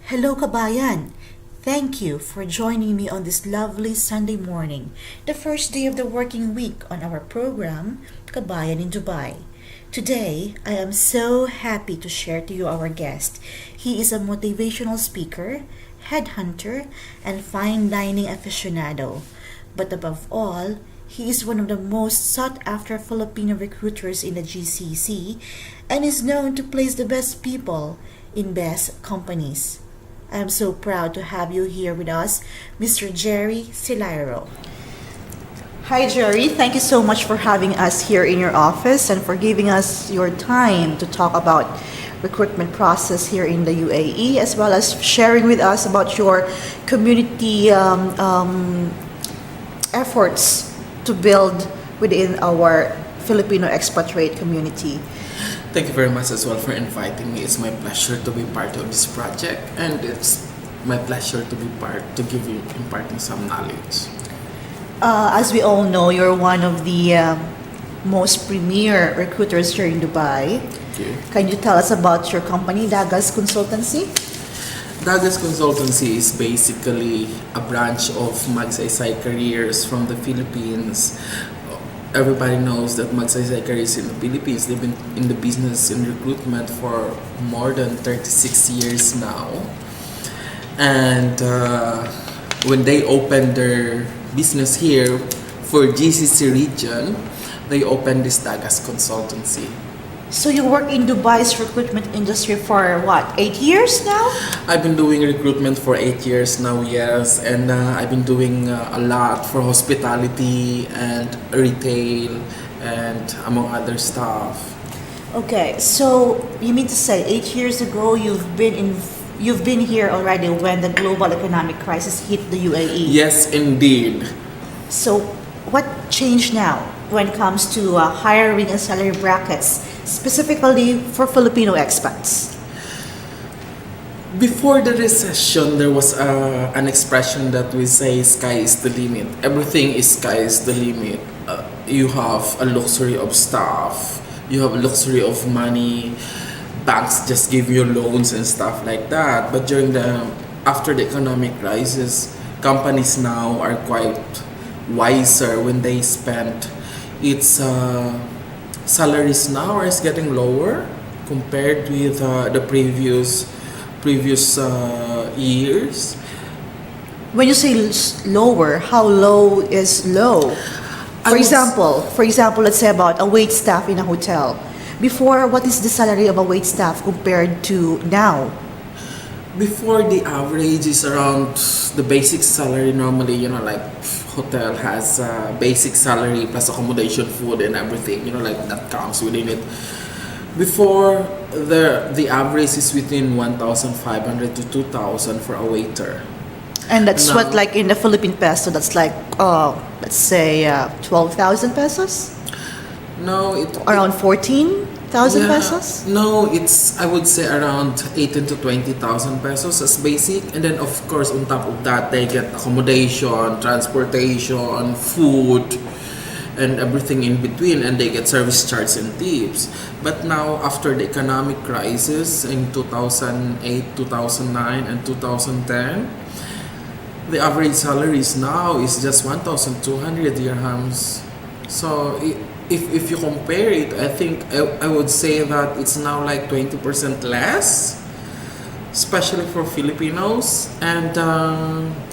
Hello, Kabayan! Thank you for joining me on this lovely Sunday morning, the first day of the working week on our program, Kabayan in Dubai. Today, I am so happy to share to you our guest. He is a motivational speaker, headhunter, and fine dining aficionado. But above all, he is one of the most sought after Filipino recruiters in the GCC and is known to place the best people in best companies. I am so proud to have you here with us, Mr. Jerry Silairo. Hi, Jerry. Thank you so much for having us here in your office and for giving us your time to talk about recruitment process here in the UAE, as well as sharing with us about your community efforts to build within our Filipino expatriate community. Thank you very much as well for inviting me. It's my pleasure to be part of this project, and it's my pleasure to be part to give you imparting some knowledge. As we all know, you're one of the most premier recruiters here in Dubai. Thank you. Can you tell us about your company, Dagas Consultancy? Dagas Consultancy is basically a branch of Magsaysay Careers from the Philippines. Everybody knows that Magsaysay Careers in the Philippines, they've been in the business in recruitment for more than 36 years now. And when they opened their business here for GCC region, they opened this Dagas Consultancy. So you work in Dubai's recruitment industry for what, 8 years now? I've been doing recruitment for 8 years now, yes, and I've been doing a lot for hospitality and retail and among other stuff. Okay, so you mean to say 8 years ago you've been here already when the global economic crisis hit the UAE. Yes, indeed. So what changed now when it comes to hiring and salary brackets, specifically for Filipino expats? Before the recession, there was an expression that we say sky is the limit. Everything is sky is the limit. You have a luxury of stuff, you have a luxury of money, banks just give you loans and stuff like that. But after the economic crisis, companies now are quite wiser when they spend. Its salaries now is getting lower compared with the previous years. When you say lower, how low is low? For example, let's say about a wait staff in a hotel. Before, what is the salary of a wait staff compared to now? Before, the average is around the basic salary normally, like hotel has basic salary plus accommodation, food and everything, like that comes within it. Before, the average is within 1,500 to 2,000 for a waiter. And that's Now, what, like in the Philippine peso, that's like, let's say 12,000 pesos? No, Around 14,000 yeah, pesos? No, it's I would say around 18 to 20,000 pesos as basic, and then of course on top of that they get accommodation, transportation, food, and everything in between, and they get service charge and tips. But now after the economic crisis in 2008, 2009, and 2010, the average salaries now is just 1,200 dirhams. So if you compare it, I think I would say that it's now like 20% less, especially for Filipinos. And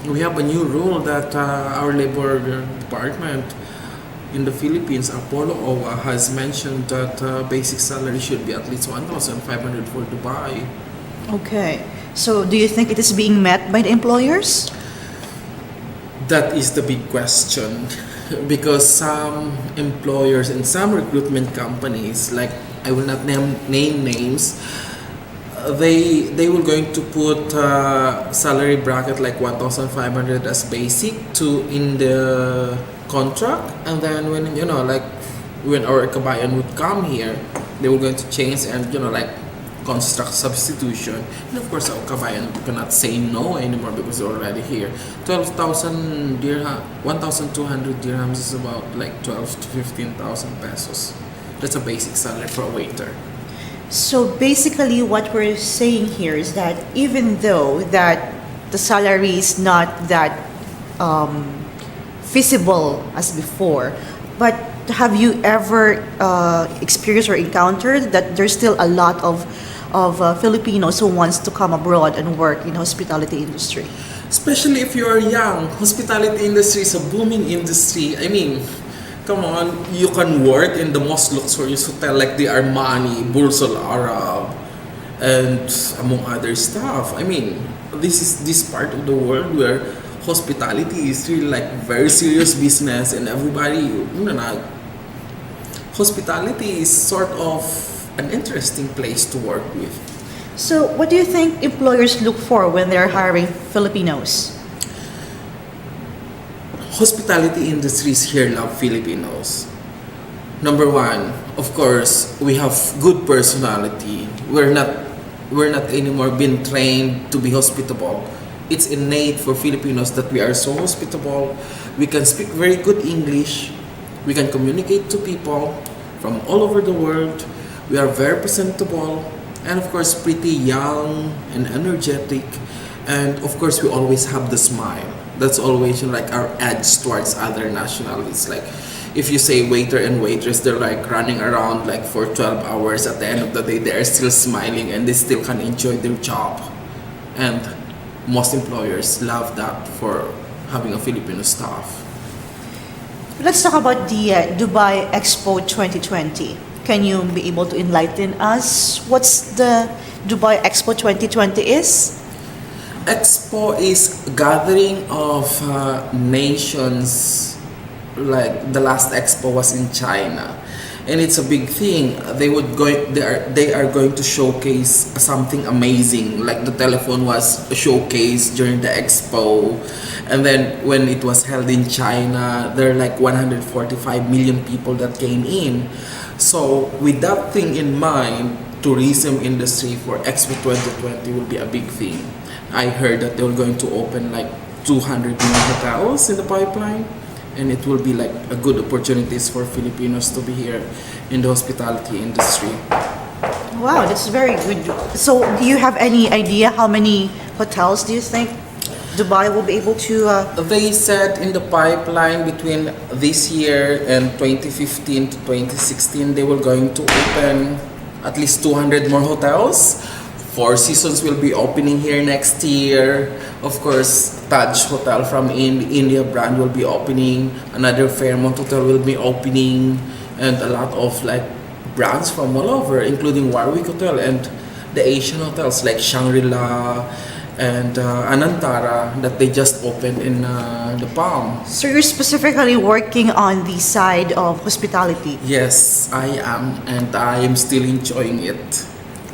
we have a new rule that our labor department in the Philippines, Apollo OWA, has mentioned that basic salary should be at least 1,500 for Dubai. Okay. So do you think it is being met by the employers? That is the big question. Because some employers and some recruitment companies, like I will not name names, they were going to put salary bracket like 1,500 as basic to in the contract, and then when our kabayan would come here, they were going to change and like construct substitution. And of course, our kabayan cannot say no anymore because they're already here. 12,000 dirham, 1,200 dirhams is about like 12 to 15,000 pesos. That's a basic salary for a waiter. So basically, what we're saying here is that even though that the salary is not that feasible as before, but have you ever experienced or encountered that there's still a lot of Filipinos who wants to come abroad and work in hospitality industry? Especially if you are young, hospitality industry is a booming industry. I mean, come on, you can work in the most luxurious hotel like the Armani, Burj Al Arab, and among other stuff. I mean, this is this part of the world where hospitality is really like very serious business, and everybody, hospitality is sort of an interesting place to work with. So what do you think employers look for when they're hiring Filipinos? Hospitality industries here love Filipinos. Number one, of course, we have good personality. We're not anymore being trained to be hospitable. It's innate for Filipinos that we are so hospitable. We can speak very good English. We can communicate to people from all over the world. We are very presentable, and of course pretty young and energetic, and of course we always have the smile. That's always like our edge towards other nationalities. Like if you say waiter and waitress, they're like running around like for 12 hours. At the end of the day, they are still smiling and they still can enjoy their job. And most employers love that for having a Filipino staff. Let's talk about the Dubai Expo 2020. Can you be able to enlighten us what's the Dubai Expo 2020 is? Expo is gathering of nations. Like the last expo was in China, and it's a big thing. They are going to showcase something amazing. Like the telephone was showcased during the expo, and then when it was held in China, there are like 145 million people that came in. So with that thing in mind, tourism industry for Expo 2020 will be a big thing. I heard that they were going to open like 200 more hotels in the pipeline, and it will be like a good opportunities for Filipinos to be here in the hospitality industry. Wow, that's very good. So do you have any idea how many hotels do you think Dubai will be able to They said in the pipeline between this year and 2015 to 2016, they were going to open at least 200 more hotels. Four Seasons will be opening here next year. Of course, Taj Hotel from India brand will be opening. Another Fairmont Hotel will be opening, and a lot of like brands from all over, including Warwick Hotel and the Asian hotels like Shangri-La and Anantara that they just opened in the Palm. So you're specifically working on the side of hospitality. Yes, I am, and I am still enjoying it.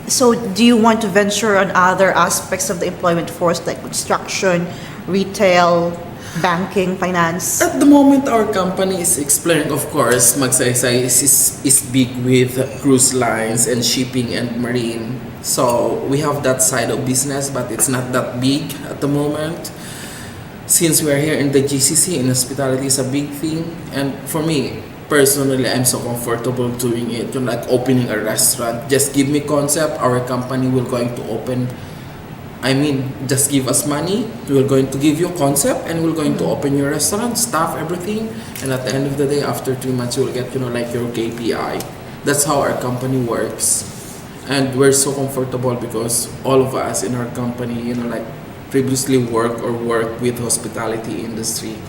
So do you want to venture on other aspects of the employment force like construction, retail, banking, finance? At the moment, our company is exploring, of course, Magsaysay is big with cruise lines and shipping and marine. So we have that side of business, but it's not that big at the moment. Since we are here in the GCC, and hospitality is a big thing, and for me, personally, I'm so comfortable doing it. Like opening a restaurant. Just give me concept. Our company will going to open. I mean, just give us money. We're going to give you concept, and we're going to open your restaurant, staff, everything. And at the end of the day, after 3 months, you'll get like your KPI. That's how our company works, and we're so comfortable because all of us in our company, like previously work with hospitality industry.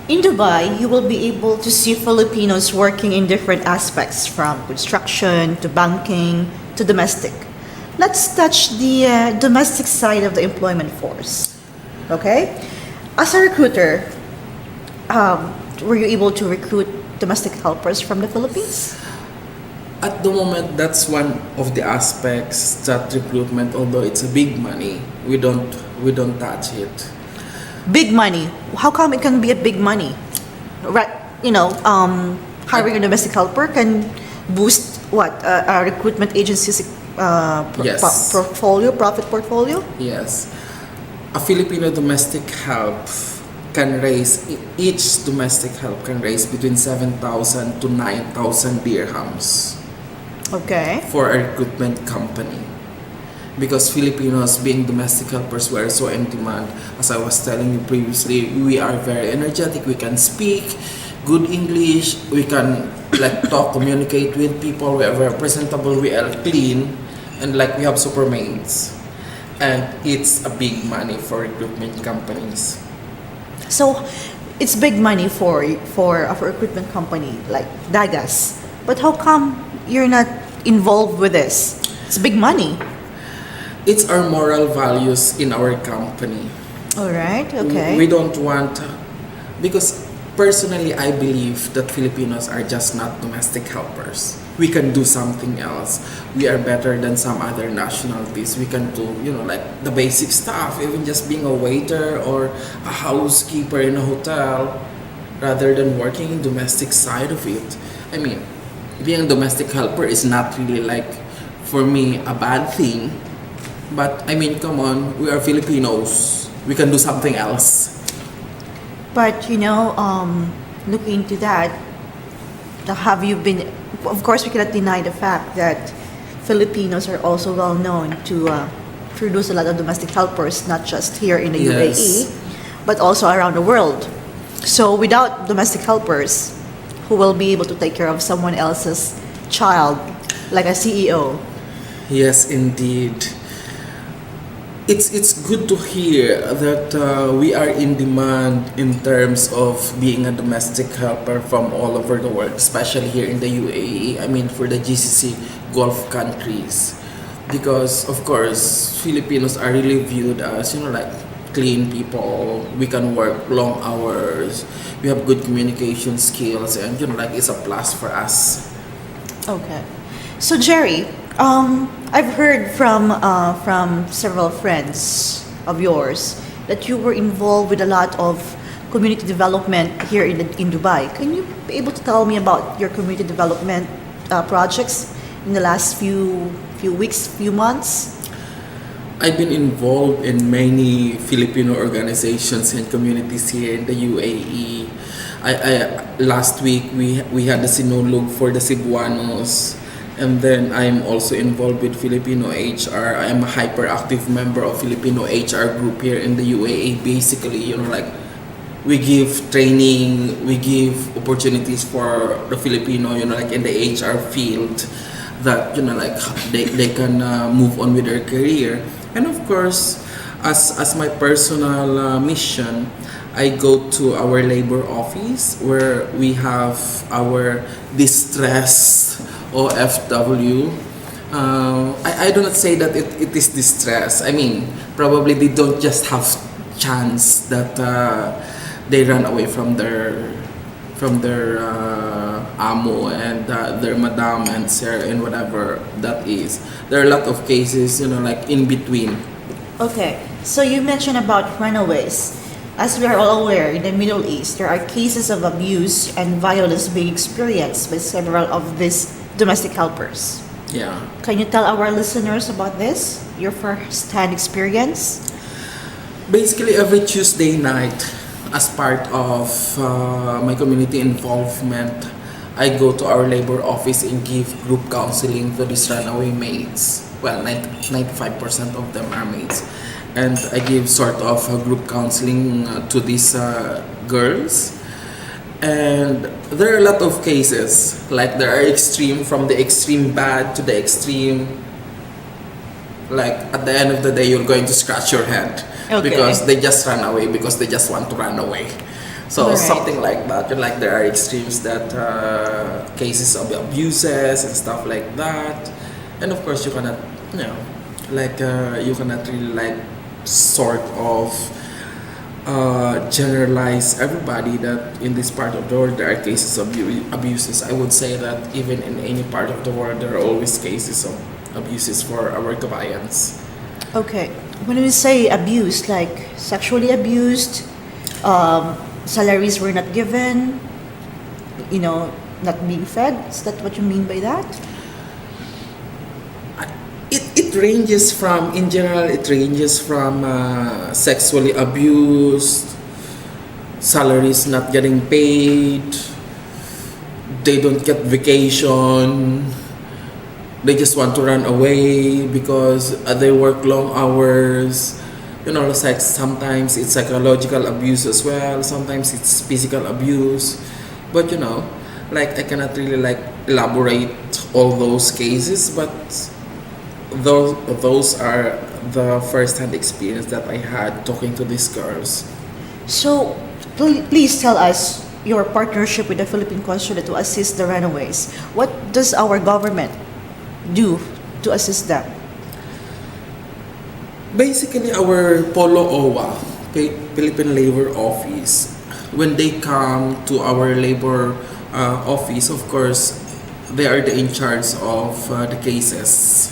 In Dubai, you will be able to see Filipinos working in different aspects from construction to banking to domestic. Let's touch the domestic side of the employment force. Okay? As a recruiter, were you able to recruit domestic helpers from the Philippines? At the moment, that's one of the aspects that recruitment, although it's a big money, we don't touch it. Big money. How come it can be a big money? Right, hiring a domestic helper can boost what a recruitment agency's Yes. profit portfolio. Yes. A Filipino domestic help can raise, each domestic help can raise between 7,000 to 9,000 dirhams. Okay. for a recruitment company. Because Filipinos being domestic helpers were so in demand. As I was telling you previously, we are very energetic, we can speak good English, we can like talk, communicate with people, we are very presentable, we are clean, and like we have super maids. And it's a big money for recruitment companies. So it's big money for a recruitment company like Dagas. But how come you're not involved with this? It's big money. It's our moral values in our company. All right. Okay. We don't want, because personally I believe that Filipinos are just not domestic helpers. We can do something else. We are better than some other nationalities. We can do, like the basic stuff, even just being a waiter or a housekeeper in a hotel, rather than working in domestic side of it. I mean, being a domestic helper is not really like, for me, a bad thing. But I mean, come on, we are Filipinos. We can do something else. But looking into that, have you been? Of course, we cannot deny the fact that Filipinos are also well known to produce a lot of domestic helpers, not just here in the Yes. UAE, but also around the world. So, without domestic helpers, who will be able to take care of someone else's child, like a CEO? Yes, indeed. It's good to hear that we are in demand in terms of being a domestic helper from all over the world, especially here in the UAE. I mean, for the GCC Gulf countries, because of course Filipinos are really viewed as like clean people. We can work long hours. We have good communication skills, and like it's a plus for us. Okay. So Jerry, I've heard from several friends of yours that you were involved with a lot of community development here in Dubai. Can you be able to tell me about your community development projects in the last few weeks, few months? I've been involved in many Filipino organizations and communities here in the UAE. Last week we had the Sinulog for the Cebuanos, and then I'm also involved with Filipino HR. I am a hyperactive member of Filipino HR group here in the UAE. Basically, like we give training, we give opportunities for the Filipino, like in the HR field, that like they can move on with their career. And of course, as my personal mission, I go to our labor office where we have our distress OFW. I do not say that it is distress. I mean, probably they don't just have chance that they run away from their amo and their madam and sir and whatever that is. There are a lot of cases, like in between. Okay, so you mentioned about runaways. As we are all aware, in the Middle East, there are cases of abuse and violence being experienced by several of these domestic helpers. Yeah. Can you tell our listeners about this? Your first-hand experience? Basically, every Tuesday night, as part of my community involvement, I go to our labor office and give group counseling to these runaway maids. Well, 95% of them are maids. And I give sort of a group counseling to these girls. And there are a lot of cases, like there are extreme, from the extreme bad to the extreme, like at the end of the day you're going to scratch your head. Okay. Because they just run away because they just want to run away. So Right. something like that. Like there are extremes that cases of abuses and stuff like that. And of course you cannot, you cannot really like sort of generalize everybody that in this part of the world there are cases of abuses. I would say that even in any part of the world there are always cases of abuses for our kabayans. Okay. When we say abused, like sexually abused, salaries were not given, not being fed, is that what you mean by that? It ranges from, in general, it ranges from sexually abused, salaries not getting paid, they don't get vacation, they just want to run away because they work long hours. It's like sometimes it's psychological abuse as well, sometimes it's physical abuse. But like I cannot really like elaborate all those cases, but those are the first-hand experience that I had talking to these girls. So, please tell us your partnership with the Philippine Consulate to assist the runaways. What does our government do to assist them? Basically, our Polo OWA, Philippine Labor Office, when they come to our labor office, of course, they are the in charge of the cases.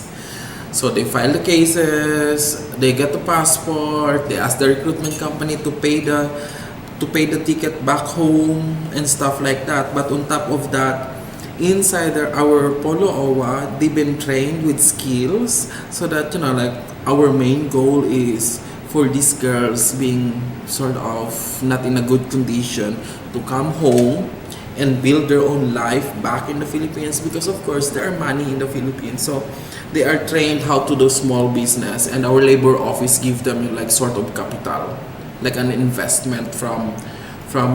So they file the cases, they get the passport, they ask the recruitment company to pay the ticket back home and stuff like that. But on top of that, inside our Polo OWA, they've been trained with skills so that like our main goal is for these girls being sort of not in a good condition to come home and build their own life back in the Philippines, because of course there are money in the Philippines. So they are trained how to do small business, and our labor office give them like sort of capital, like an investment from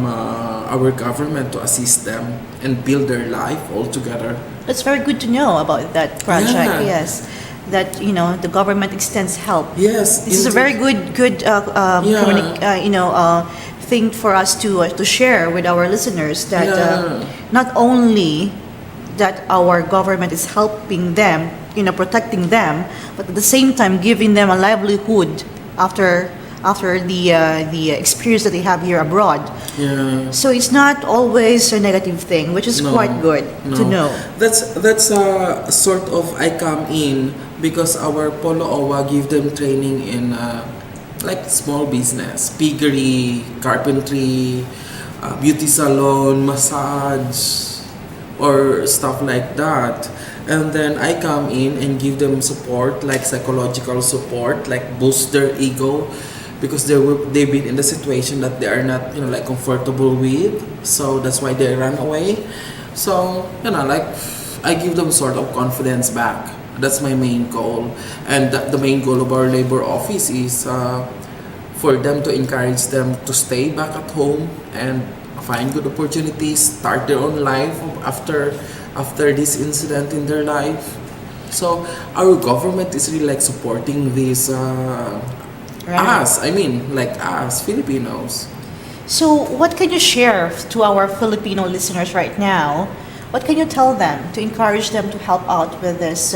our government to assist them and build their life all together. It's very good to know about that project. Yeah. Yes, that the government extends help. Yes, This is a very good thing for us to share with our listeners, that not only that our government is helping them, protecting them, but at the same time giving them a livelihood after the experience that they have here abroad. Yeah. So it's not always a negative thing, which is No, quite good to know. That's sort of I come in because our Polo OWA give them training in like small business, piggery, carpentry, beauty salon, massage, or stuff like that. And then I come in and give them support, like psychological support, like boost their ego, because they've been in the situation that they are not like comfortable with, so that's why they run away. So like I give them sort of confidence back. That's my main goal, and the main goal of our labor office is for them to encourage them to stay back at home and find good opportunities, start their own life after this incident in their life. So our government is really like supporting this us. I mean, like us Filipinos. So what can you share to our Filipino listeners right now? What can you tell them to encourage them to help out with this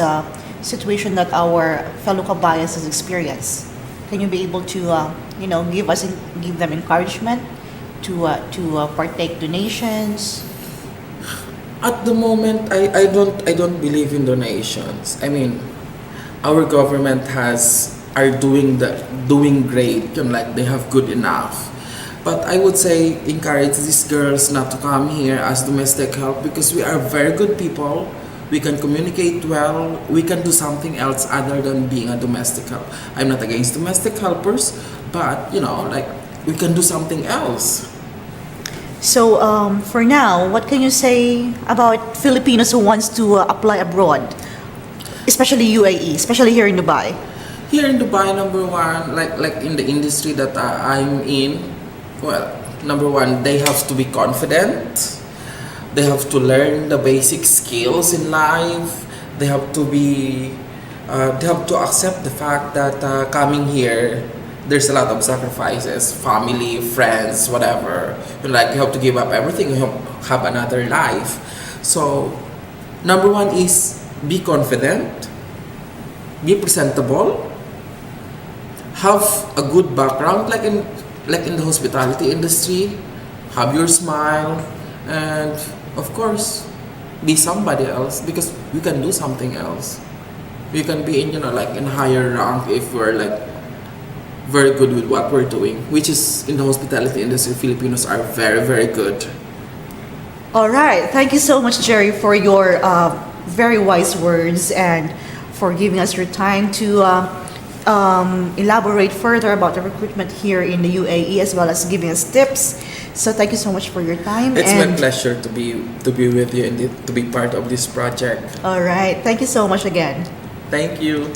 situation that our fellow kabayans has experienced? Can you be able to, give them encouragement to partake donations? At the moment, I don't believe in donations. I mean, our government are doing great. Like they have good enough. But I would say encourage these girls not to come here as domestic help, because we are very good people. We can communicate well. We can do something else other than being a domestic help. I'm not against domestic helpers, but like we can do something else. So for now, what can you say about Filipinos who wants to apply abroad, especially UAE, especially here in Dubai? Here in Dubai, number one, like in the industry that I'm in, well, number one, they have to be confident. They have to learn the basic skills in life. They have to accept the fact that coming here, there's a lot of sacrifices, family, friends, whatever. Like you have to give up everything. You have another life. So, number one is be confident, be presentable, have a good background, like in the hospitality industry, have your smile, and of course, be somebody else, because we can do something else. We can be in like in higher rank if we're like very good with what we're doing, which is in the hospitality industry. Filipinos are very, very good. All right. Thank you so much, Jerry, for your very wise words and for giving us your time to elaborate further about the recruitment here in the UAE, as well as giving us tips. So thank you so much for your time. It's my and pleasure to be with you and to be part of this project. All right. Thank you so much again. Thank you.